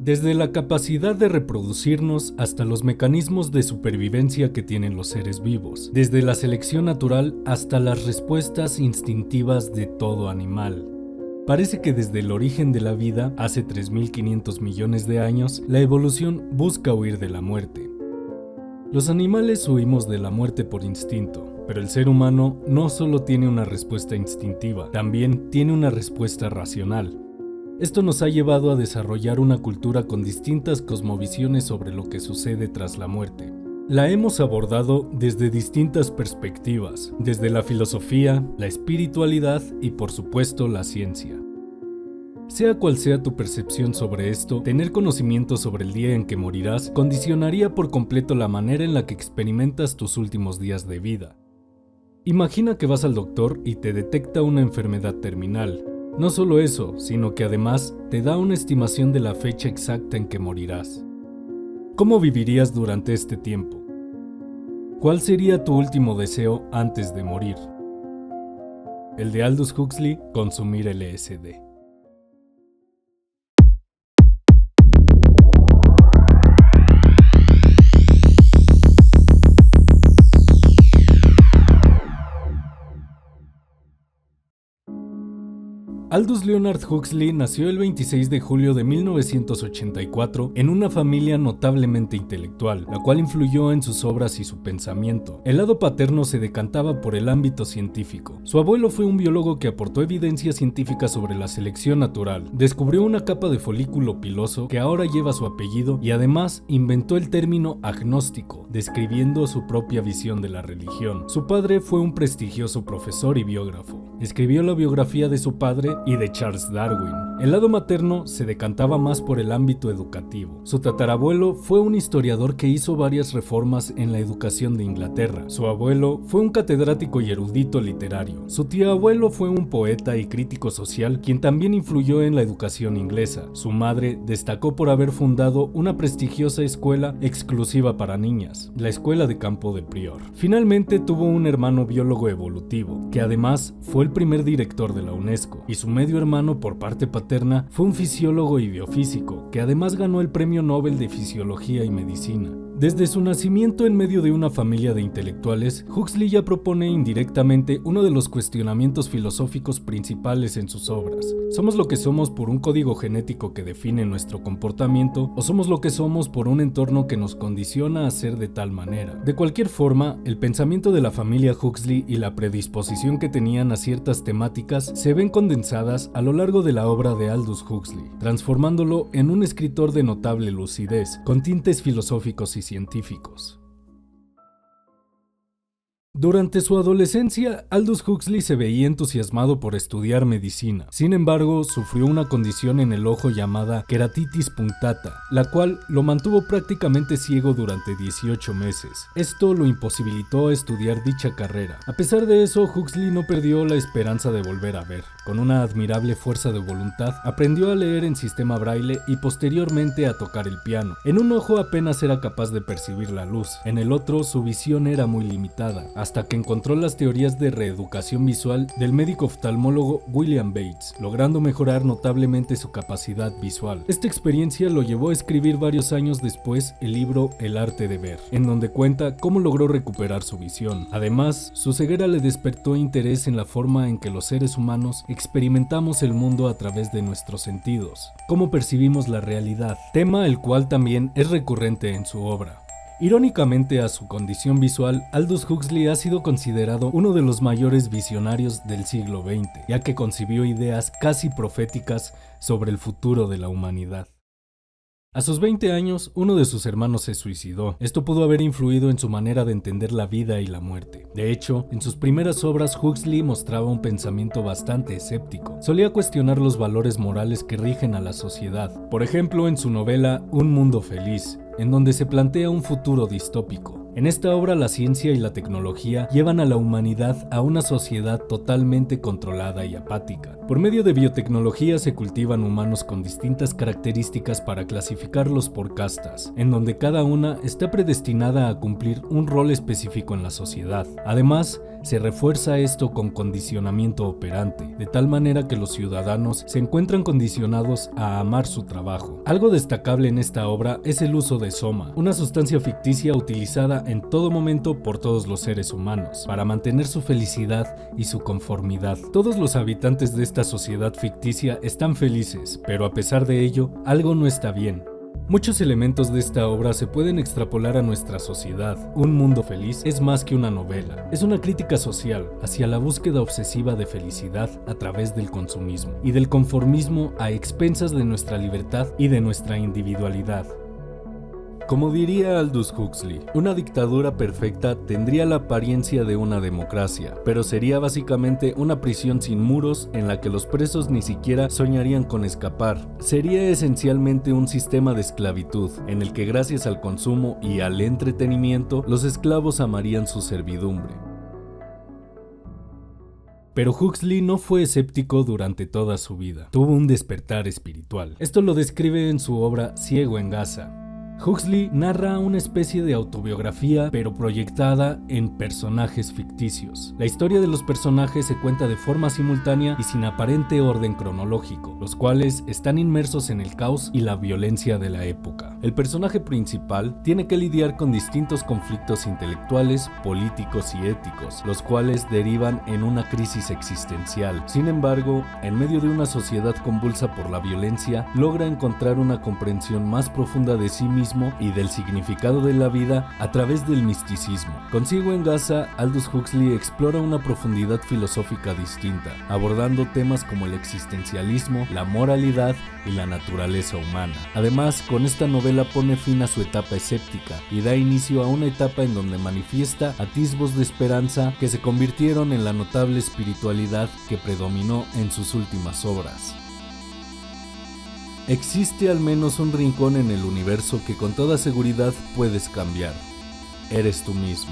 Desde la capacidad de reproducirnos hasta los mecanismos de supervivencia que tienen los seres vivos, desde la selección natural hasta las respuestas instintivas de todo animal. Parece que desde el origen de la vida, hace 3.500 millones de años, la evolución busca huir de la muerte. Los animales huimos de la muerte por instinto, pero el ser humano no solo tiene una respuesta instintiva, también tiene una respuesta racional. Esto nos ha llevado a desarrollar una cultura con distintas cosmovisiones sobre lo que sucede tras la muerte. La hemos abordado desde distintas perspectivas, desde la filosofía, la espiritualidad y por supuesto la ciencia. Sea cual sea tu percepción sobre esto, tener conocimiento sobre el día en que morirás condicionaría por completo la manera en la que experimentas tus últimos días de vida. Imagina que vas al doctor y te detecta una enfermedad terminal. No solo eso, sino que además te da una estimación de la fecha exacta en que morirás. ¿Cómo vivirías durante este tiempo? ¿Cuál sería tu último deseo antes de morir? El de Aldous Huxley, consumir LSD. Aldous Leonard Huxley nació el 26 de julio de 1984 en una familia notablemente intelectual, la cual influyó en sus obras y su pensamiento. El lado paterno se decantaba por el ámbito científico. Su abuelo fue un biólogo que aportó evidencia científica sobre la selección natural, descubrió una capa de folículo piloso que ahora lleva su apellido y además inventó el término agnóstico, describiendo su propia visión de la religión. Su padre fue un prestigioso profesor y biógrafo. Escribió la biografía de su padre y de Charles Darwin. El lado materno se decantaba más por el ámbito educativo. Su tatarabuelo fue un historiador que hizo varias reformas en la educación de Inglaterra. Su abuelo fue un catedrático y erudito literario. Su tío abuelo fue un poeta y crítico social quien también influyó en la educación inglesa. Su madre destacó por haber fundado una prestigiosa escuela exclusiva para niñas, la Escuela de Campo de Prior. Finalmente tuvo un hermano biólogo evolutivo, que además fue el primer director de la UNESCO, y su medio hermano por parte paterna fue un fisiólogo y biofísico, que además ganó el Premio Nobel de Fisiología y Medicina. Desde su nacimiento en medio de una familia de intelectuales, Huxley ya propone indirectamente uno de los cuestionamientos filosóficos principales en sus obras. ¿Somos lo que somos por un código genético que define nuestro comportamiento o somos lo que somos por un entorno que nos condiciona a ser de tal manera? De cualquier forma, el pensamiento de la familia Huxley y la predisposición que tenían a ciertas temáticas se ven condensadas a lo largo de la obra de Aldous Huxley, transformándolo en un escritor de notable lucidez, con tintes filosóficos y científicos. Durante su adolescencia, Aldous Huxley se veía entusiasmado por estudiar medicina. Sin embargo, sufrió una condición en el ojo llamada queratitis punctata, la cual lo mantuvo prácticamente ciego durante 18 meses. Esto lo imposibilitó estudiar dicha carrera. A pesar de eso, Huxley no perdió la esperanza de volver a ver. Con una admirable fuerza de voluntad, aprendió a leer en sistema braille y posteriormente a tocar el piano. En un ojo apenas era capaz de percibir la luz, en el otro su visión era muy limitada, hasta que encontró las teorías de reeducación visual del médico oftalmólogo William Bates, logrando mejorar notablemente su capacidad visual. Esta experiencia lo llevó a escribir varios años después el libro El arte de ver, en donde cuenta cómo logró recuperar su visión. Además, su ceguera le despertó interés en la forma en que los seres humanos experimentamos el mundo a través de nuestros sentidos, cómo percibimos la realidad, tema el cual también es recurrente en su obra. Irónicamente a su condición visual, Aldous Huxley ha sido considerado uno de los mayores visionarios del siglo XX, ya que concibió ideas casi proféticas sobre el futuro de la humanidad. A sus 20 años, uno de sus hermanos se suicidó. Esto pudo haber influido en su manera de entender la vida y la muerte. De hecho, en sus primeras obras, Huxley mostraba un pensamiento bastante escéptico. Solía cuestionar los valores morales que rigen a la sociedad. Por ejemplo, en su novela Un mundo feliz, en donde se plantea un futuro distópico. En esta obra, la ciencia y la tecnología llevan a la humanidad a una sociedad totalmente controlada y apática. Por medio de biotecnología se cultivan humanos con distintas características para clasificarlos por castas, en donde cada una está predestinada a cumplir un rol específico en la sociedad. Además, se refuerza esto con condicionamiento operante, de tal manera que los ciudadanos se encuentran condicionados a amar su trabajo. Algo destacable en esta obra es el uso de soma, una sustancia ficticia utilizada en todo momento por todos los seres humanos, para mantener su felicidad y su conformidad. Todos los habitantes de esta sociedad ficticia están felices, pero a pesar de ello, algo no está bien. Muchos elementos de esta obra se pueden extrapolar a nuestra sociedad. Un mundo feliz es más que una novela, es una crítica social hacia la búsqueda obsesiva de felicidad a través del consumismo y del conformismo a expensas de nuestra libertad y de nuestra individualidad. Como diría Aldous Huxley, una dictadura perfecta tendría la apariencia de una democracia, pero sería básicamente una prisión sin muros en la que los presos ni siquiera soñarían con escapar. Sería esencialmente un sistema de esclavitud, en el que gracias al consumo y al entretenimiento, los esclavos amarían su servidumbre. Pero Huxley no fue escéptico durante toda su vida. Tuvo un despertar espiritual. Esto lo describe en su obra Ciego en Gaza. Huxley narra una especie de autobiografía, pero proyectada en personajes ficticios. La historia de los personajes se cuenta de forma simultánea y sin aparente orden cronológico, los cuales están inmersos en el caos y la violencia de la época. El personaje principal tiene que lidiar con distintos conflictos intelectuales, políticos y éticos, los cuales derivan en una crisis existencial. Sin embargo, en medio de una sociedad convulsa por la violencia, logra encontrar una comprensión más profunda de sí mismo y del significado de la vida a través del misticismo. Con Ciego en Gaza, Aldous Huxley explora una profundidad filosófica distinta, abordando temas como el existencialismo, la moralidad y la naturaleza humana. Además, con esta novela pone fin a su etapa escéptica y da inicio a una etapa en donde manifiesta atisbos de esperanza que se convirtieron en la notable espiritualidad que predominó en sus últimas obras. Existe al menos un rincón en el universo que con toda seguridad puedes cambiar. Eres tú mismo.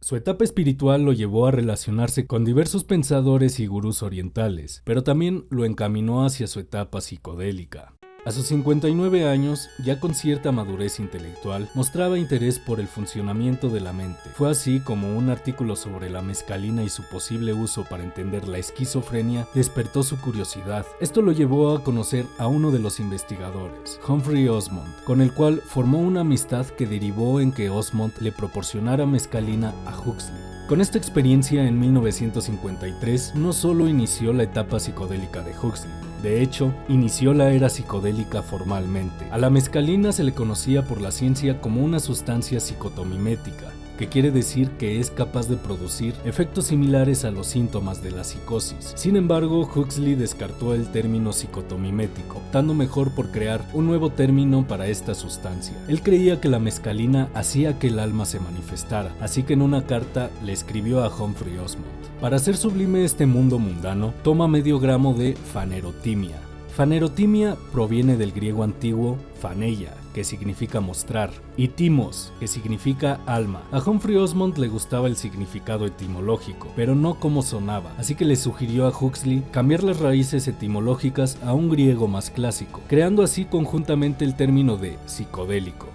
Su etapa espiritual lo llevó a relacionarse con diversos pensadores y gurús orientales, pero también lo encaminó hacia su etapa psicodélica. A sus 59 años, ya con cierta madurez intelectual, mostraba interés por el funcionamiento de la mente. Fue así como un artículo sobre la mescalina y su posible uso para entender la esquizofrenia despertó su curiosidad. Esto lo llevó a conocer a uno de los investigadores, Humphrey Osmond, con el cual formó una amistad que derivó en que Osmond le proporcionara mescalina a Huxley. Con esta experiencia en 1953 no solo inició la etapa psicodélica de Huxley, de hecho, inició la era psicodélica formalmente. A la mescalina se le conocía por la ciencia como una sustancia psicotomimética, que quiere decir que es capaz de producir efectos similares a los síntomas de la psicosis. Sin embargo, Huxley descartó el término psicotomimético, optando mejor por crear un nuevo término para esta sustancia. Él creía que la mescalina hacía que el alma se manifestara, así que en una carta le escribió a Humphrey Osmond: para hacer sublime este mundo mundano, toma medio gramo de fanerotimia. Fanerotimia proviene del griego antiguo phaneia, que significa mostrar, y timos, que significa alma. A Humphrey Osmond le gustaba el significado etimológico, pero no cómo sonaba, así que le sugirió a Huxley cambiar las raíces etimológicas a un griego más clásico, creando así conjuntamente el término de psicodélico.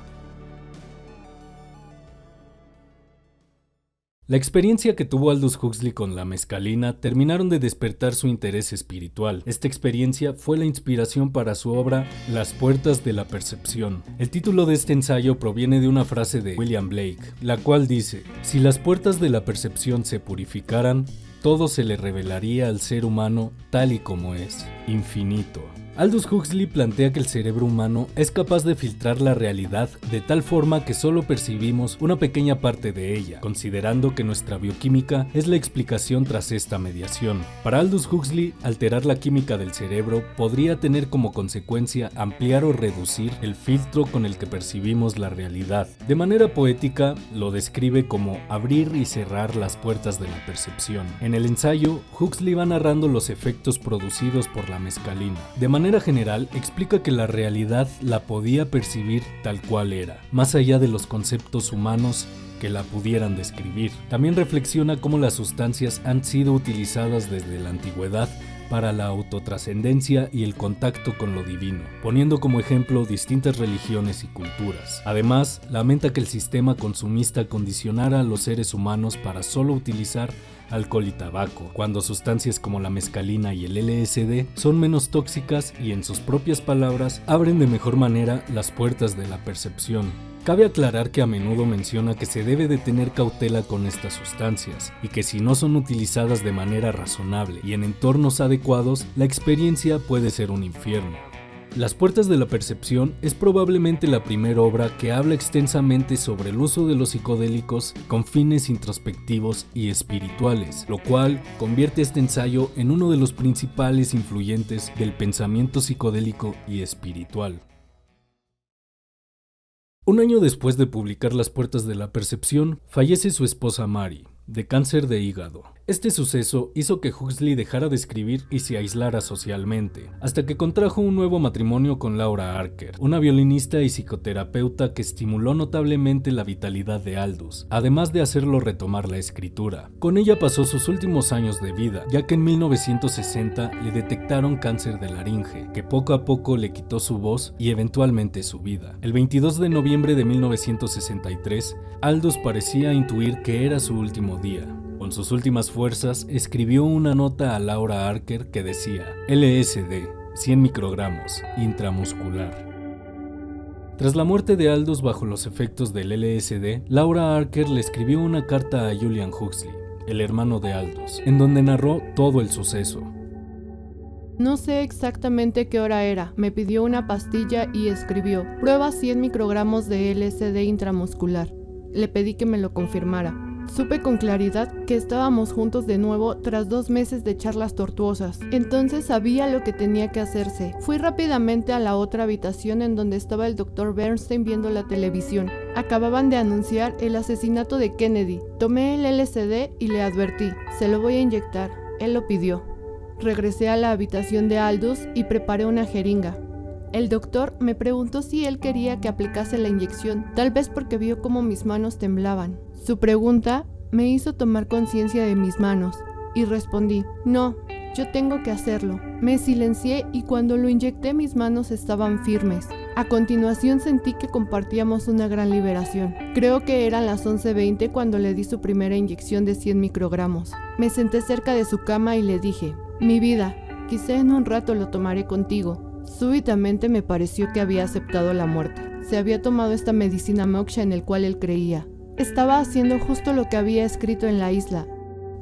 La experiencia que tuvo Aldous Huxley con la mescalina terminaron de despertar su interés espiritual. Esta experiencia fue la inspiración para su obra Las puertas de la percepción. El título de este ensayo proviene de una frase de William Blake, la cual dice: si las puertas de la percepción se purificaran, todo se le revelaría al ser humano tal y como es, infinito. Aldous Huxley plantea que el cerebro humano es capaz de filtrar la realidad de tal forma que solo percibimos una pequeña parte de ella, considerando que nuestra bioquímica es la explicación tras esta mediación. Para Aldous Huxley, alterar la química del cerebro podría tener como consecuencia ampliar o reducir el filtro con el que percibimos la realidad. De manera poética, lo describe como abrir y cerrar las puertas de la percepción. En el ensayo, Huxley va narrando los efectos producidos por la mescalina. De manera general, explica que la realidad la podía percibir tal cual era, más allá de los conceptos humanos que la pudieran describir. También reflexiona cómo las sustancias han sido utilizadas desde la antigüedad para la autotrascendencia y el contacto con lo divino, poniendo como ejemplo distintas religiones y culturas. Además, lamenta que el sistema consumista condicionara a los seres humanos para solo utilizar alcohol y tabaco, cuando sustancias como la mescalina y el LSD son menos tóxicas y, en sus propias palabras, abren de mejor manera las puertas de la percepción. Cabe aclarar que a menudo menciona que se debe de tener cautela con estas sustancias y que si no son utilizadas de manera razonable y en entornos adecuados, la experiencia puede ser un infierno. Las puertas de la percepción es probablemente la primera obra que habla extensamente sobre el uso de los psicodélicos con fines introspectivos y espirituales, lo cual convierte este ensayo en uno de los principales influyentes del pensamiento psicodélico y espiritual. Un año después de publicar Las puertas de la percepción, fallece su esposa Mary, de cáncer de hígado. Este suceso hizo que Huxley dejara de escribir y se aislara socialmente, hasta que contrajo un nuevo matrimonio con Laura Harker, una violinista y psicoterapeuta que estimuló notablemente la vitalidad de Aldous, además de hacerlo retomar la escritura. Con ella pasó sus últimos años de vida, ya que en 1960 le detectaron cáncer de laringe, que poco a poco le quitó su voz y eventualmente su vida. El 22 de noviembre de 1963, Aldous parecía intuir que era su último día. Con sus últimas fuerzas, escribió una nota a Laura Harker que decía: LSD, 100 microgramos, intramuscular. Tras la muerte de Aldous bajo los efectos del LSD, Laura Harker le escribió una carta a Julian Huxley, el hermano de Aldous, en donde narró todo el suceso. No sé exactamente qué hora era, me pidió una pastilla y escribió: prueba 100 microgramos de LSD intramuscular. Le pedí que me lo confirmara. Supe con claridad que estábamos juntos de nuevo tras 2 meses de charlas tortuosas. Entonces sabía lo que tenía que hacerse. Fui rápidamente a la otra habitación en donde estaba el Dr. Bernstein viendo la televisión. Acababan de anunciar el asesinato de Kennedy. Tomé el LSD y le advertí: se lo voy a inyectar. Él lo pidió. Regresé a la habitación de Aldous y preparé una jeringa. El doctor me preguntó si él quería que aplicase la inyección, tal vez porque vio cómo mis manos temblaban. Su pregunta me hizo tomar conciencia de mis manos y respondí: no, yo tengo que hacerlo. Me silencié y cuando lo inyecté mis manos estaban firmes. A continuación sentí que compartíamos una gran liberación. Creo que eran las 11:20 cuando le di su primera inyección de 100 microgramos. Me senté cerca de su cama y le dije: mi vida, quizá en un rato lo tomaré contigo. Súbitamente me pareció que había aceptado la muerte. Se había tomado esta medicina moksha en el cual él creía. Estaba haciendo justo lo que había escrito en la isla.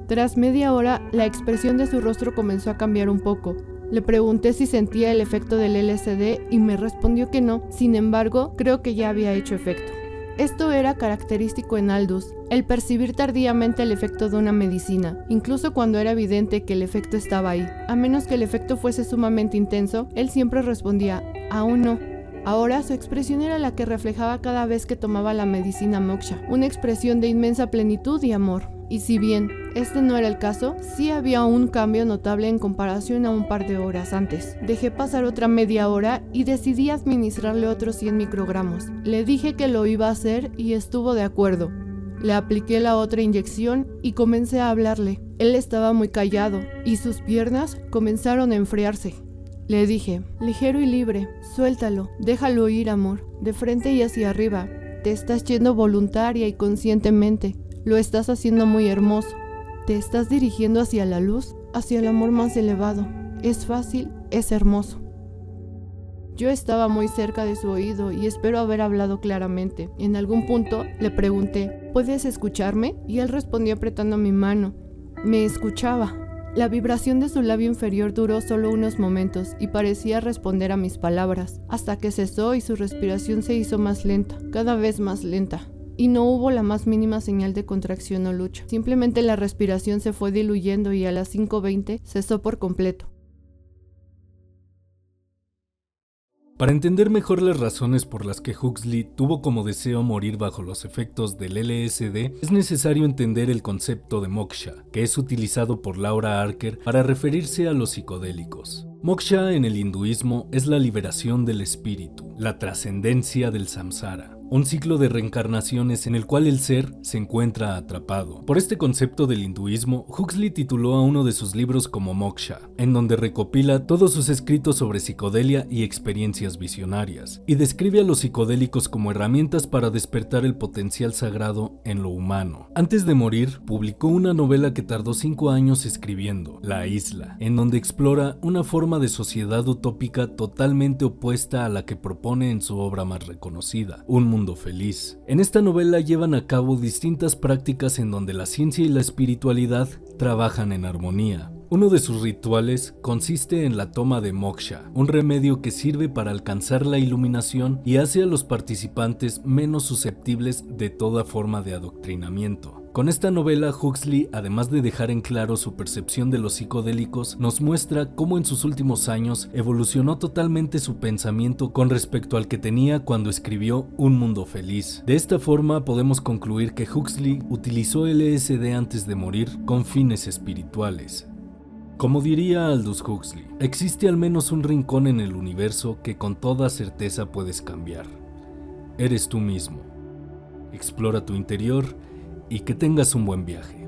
Tras media hora, la expresión de su rostro comenzó a cambiar un poco. Le pregunté si sentía el efecto del LSD y me respondió que no. Sin embargo, creo que ya había hecho efecto. Esto era característico en Aldous, el percibir tardíamente el efecto de una medicina, incluso cuando era evidente que el efecto estaba ahí. A menos que el efecto fuese sumamente intenso, él siempre respondía: aún no. Ahora su expresión era la que reflejaba cada vez que tomaba la medicina moksha, una expresión de inmensa plenitud y amor. Y si bien este no era el caso, sí había un cambio notable en comparación a un par de horas antes. Dejé pasar otra media hora y decidí administrarle otros 100 microgramos. Le dije que lo iba a hacer y estuvo de acuerdo. Le apliqué la otra inyección y comencé a hablarle. Él estaba muy callado y sus piernas comenzaron a enfriarse. Le dije: ligero y libre, suéltalo, déjalo ir, amor, de frente y hacia arriba. Te estás yendo voluntaria y conscientemente. Lo estás haciendo muy hermoso. Te estás dirigiendo hacia la luz, hacia el amor más elevado. Es fácil, es hermoso. Yo estaba muy cerca de su oído y espero haber hablado claramente. En algún punto le pregunté: ¿puedes escucharme? Y él respondió apretando mi mano. Me escuchaba. La vibración de su labio inferior duró solo unos momentos y parecía responder a mis palabras, hasta que cesó y su respiración se hizo más lenta, cada vez más lenta. Y no hubo la más mínima señal de contracción o lucha. Simplemente la respiración se fue diluyendo y a las 5:20 cesó por completo. Para entender mejor las razones por las que Huxley tuvo como deseo morir bajo los efectos del LSD, es necesario entender el concepto de moksha, que es utilizado por Laura Harker para referirse a los psicodélicos. Moksha en el hinduismo es la liberación del espíritu, la trascendencia del samsara. un ciclo de reencarnaciones en el cual el ser se encuentra atrapado. Por este concepto del hinduismo, Huxley tituló a uno de sus libros como Moksha, en donde recopila todos sus escritos sobre psicodelia y experiencias visionarias, y describe a los psicodélicos como herramientas para despertar el potencial sagrado en lo humano. Antes de morir, publicó una novela que tardó 5 años escribiendo, La Isla, en donde explora una forma de sociedad utópica totalmente opuesta a la que propone en su obra más reconocida, Un Mundo Feliz. En esta novela llevan a cabo distintas prácticas en donde la ciencia y la espiritualidad trabajan en armonía. Uno de sus rituales consiste en la toma de moksha, un remedio que sirve para alcanzar la iluminación y hace a los participantes menos susceptibles de toda forma de adoctrinamiento. Con esta novela, Huxley, además de dejar en claro su percepción de los psicodélicos, nos muestra cómo en sus últimos años evolucionó totalmente su pensamiento con respecto al que tenía cuando escribió Un Mundo Feliz. De esta forma podemos concluir que Huxley utilizó LSD antes de morir con fines espirituales. Como diría Aldous Huxley, existe al menos un rincón en el universo que con toda certeza puedes cambiar. Eres tú mismo. Explora tu interior y que tengas un buen viaje.